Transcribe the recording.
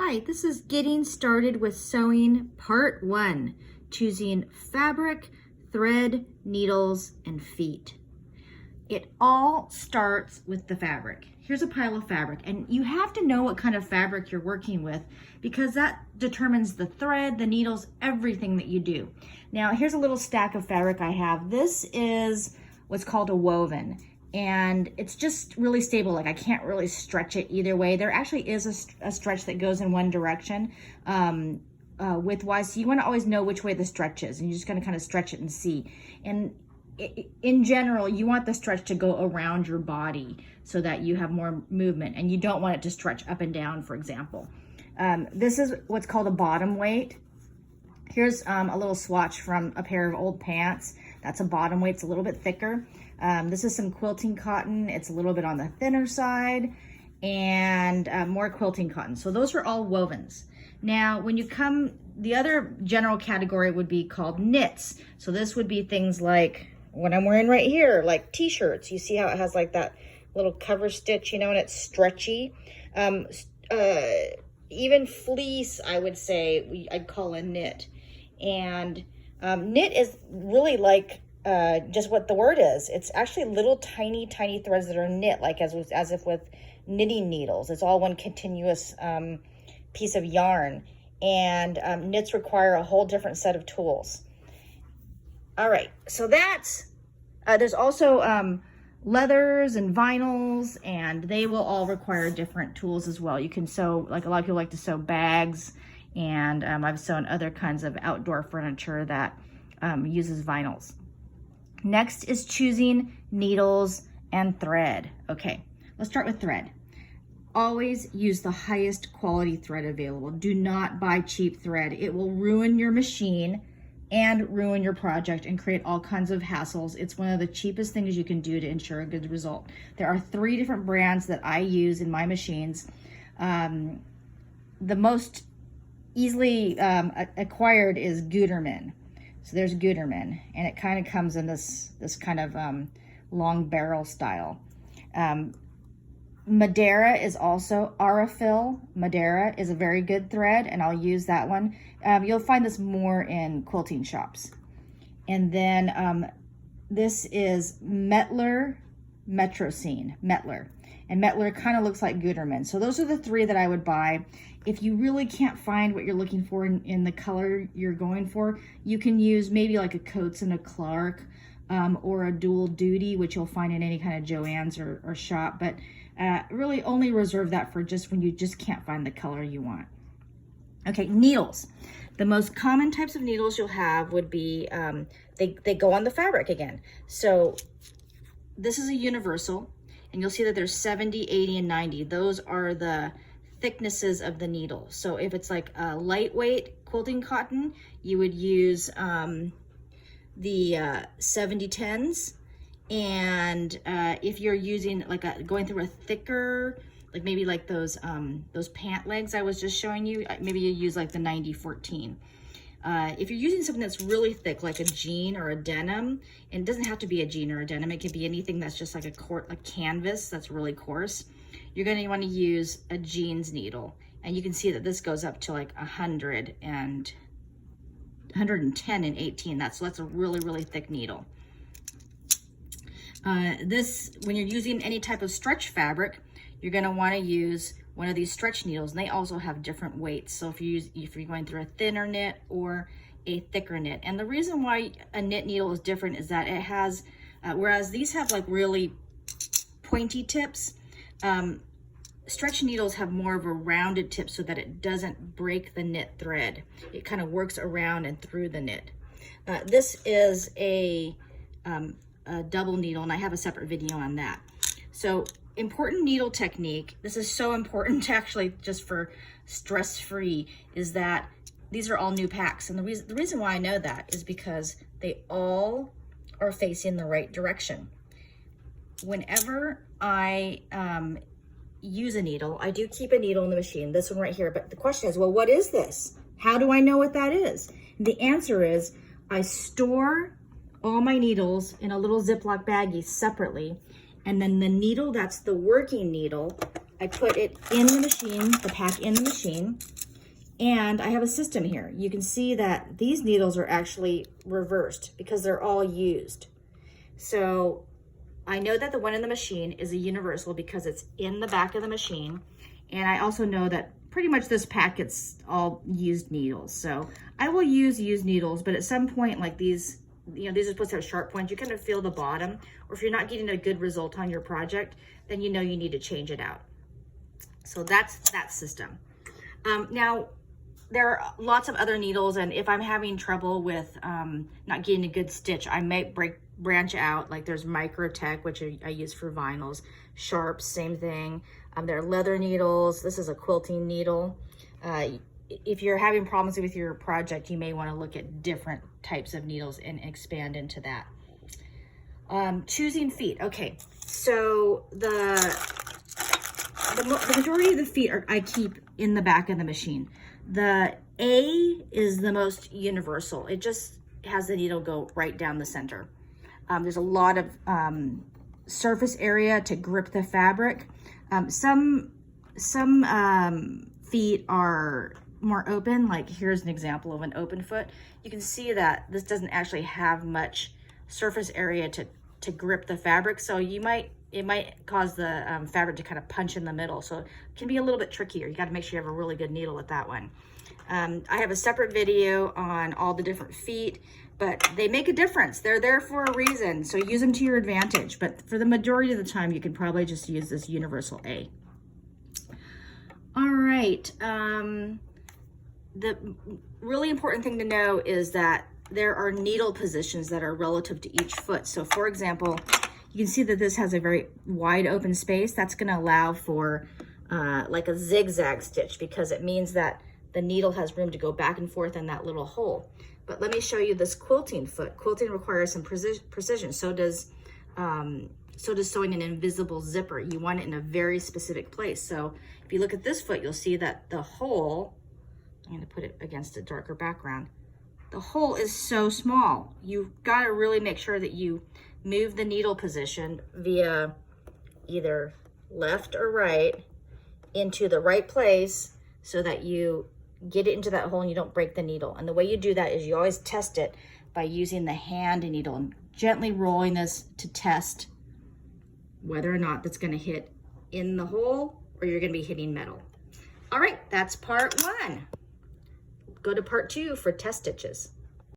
Hi, this is Getting Started with Sewing Part 1, choosing fabric, thread, needles, and feet. It all starts with the fabric. Here's a pile of fabric, and you have to know what kind of fabric you're working with because that determines the thread, the needles, everything that you do. Now, here's a little stack of fabric I have. This is what's called a woven. And it's just really stable. Like I can't really stretch it either way. There actually is a stretch that goes in one direction widthwise. So you want to always know which way the stretch is, and you're just going to kind of stretch it and see. And in general, you want the stretch to go around your body so that you have more movement, and you don't want it to stretch up and down, for example. This is what's called a bottom weight. Here's a little swatch from a pair of old pants. That's a bottom weight. It's a little bit thicker. This is some quilting cotton. It's a little bit on the thinner side, and more quilting cotton. So those are all wovens. Now, when you come, the other general category would be called knits. So this would be things like what I'm wearing right here, like t-shirts. You see how it has like that little cover stitch, you know, and it's stretchy. Even fleece, I would say, I'd call a knit. And knit is really like just what the word is. It's actually little tiny threads that are knit, like as if with knitting needles. It's all one continuous piece of yarn, and knits require a whole different set of tools. All right, so that's there's also leathers and vinyls, and they will all require different tools as well. You can sew, like a lot of people like to sew bags, and I've sewn other kinds of outdoor furniture that uses vinyls. Next is choosing needles and thread. Okay, let's start with thread. Always use the highest quality thread available. Do not buy cheap thread. It will ruin your machine and ruin your project and create all kinds of hassles. It's one of the cheapest things you can do to ensure a good result. There are 3 different brands that I use in my machines. The most easily acquired is Gutermann. So there's Gutermann, and it kind of comes in this kind of long barrel style. Madeira is also Aurifil. Madeira is a very good thread, and I'll use that one. You'll find this more in quilting shops. And then this is Mettler Metrocene, Mettler. And Mettler kind of looks like Gutermann. So those are the 3 that I would buy. If you really can't find what you're looking for in the color you're going for, you can use maybe like a Coates and a Clark or a Dual Duty, which you'll find in any kind of Joann's or shop. But really only reserve that for just when you just can't find the color you want. Okay, needles. The most common types of needles you'll have would be, they go on the fabric again. So this is a universal, and you'll see that there's 70, 80, and 90. Those are the thicknesses of the needle. So if it's like a lightweight quilting cotton, you would use the 70-10s. And if you're using like going through a thicker, like maybe like those pant legs I was just showing you, maybe you use like the 90-14. If you're using something that's really thick, like a jean or a denim, and it doesn't have to be a jean or a denim, it could be anything that's just like a canvas that's really coarse, you're going to want to use a jeans needle. And you can see that this goes up to like 100 and 110 and 18. That's a really thick needle. When you're using any type of stretch fabric, you're going to want to use one of these stretch needles, and they also have different weights. So if you're going through a thinner knit or a thicker knit, and the reason why a knit needle is different is that it has, whereas these have like really pointy tips, stretch needles have more of a rounded tip so that it doesn't break the knit thread. It kind of works around and through the knit. This is a double needle, and I have a separate video on that. So important needle technique, this is so important actually just for stress-free, is that these are all new packs. And the reason why I know that is because they all are facing the right direction. Whenever I use a needle, I do keep a needle in the machine, this one right here, but the question is, well, what is this? How do I know what that is? And the answer is, I store all my needles in a little Ziploc baggie separately, and then the needle that's the working needle, I put it in the machine, the pack in the machine, and I have a system here. You can see that these needles are actually reversed because they're all used. So I know that the one in the machine is a universal because it's in the back of the machine. And I also know that pretty much this packet's all used needles. So I will use used needles, but at some point, like these, you know, these are supposed to have sharp points. You kind of feel the bottom, or if you're not getting a good result on your project, then you know you need to change it out. So that's that system. Now, there are lots of other needles, and if I'm having trouble with not getting a good stitch, I may branch out. Like there's Microtech, which I use for vinyls. Sharps, same thing. There are leather needles. This is a quilting needle. If you're having problems with your project, you may want to look at different types of needles and expand into that. Choosing feet. Okay, so the majority of the feet I keep in the back of the machine. The A is the most universal. It just has the needle go right down the center. There's a lot of surface area to grip the fabric. Some feet are more open, like here's an example of an open foot. You can see that this doesn't actually have much surface area to grip the fabric, so it might cause the fabric to kind of punch in the middle, so it can be a little bit trickier. You got to make sure you have a really good needle with that one. I have a separate video on all the different feet, but they make a difference. They're there for a reason, so use them to your advantage. But for the majority of the time, you can probably just use this universal A. All right. The really important thing to know is that there are needle positions that are relative to each foot. So for example, you can see that this has a very wide open space. That's going to allow for like a zigzag stitch, because it means that the needle has room to go back and forth in that little hole. But let me show you this quilting foot. Quilting requires some precision. So does sewing an invisible zipper. You want it in a very specific place. So if you look at this foot, you'll see that the hole, I'm going to put it against a darker background, the hole is so small. You've got to really make sure that you move the needle position via either left or right into the right place so that you get it into that hole and you don't break the needle. And the way you do that is you always test it by using the hand needle and gently rolling this to test whether or not that's going to hit in the hole or you're going to be hitting metal. All right, that's part 1. Go to part 2 for test stitches.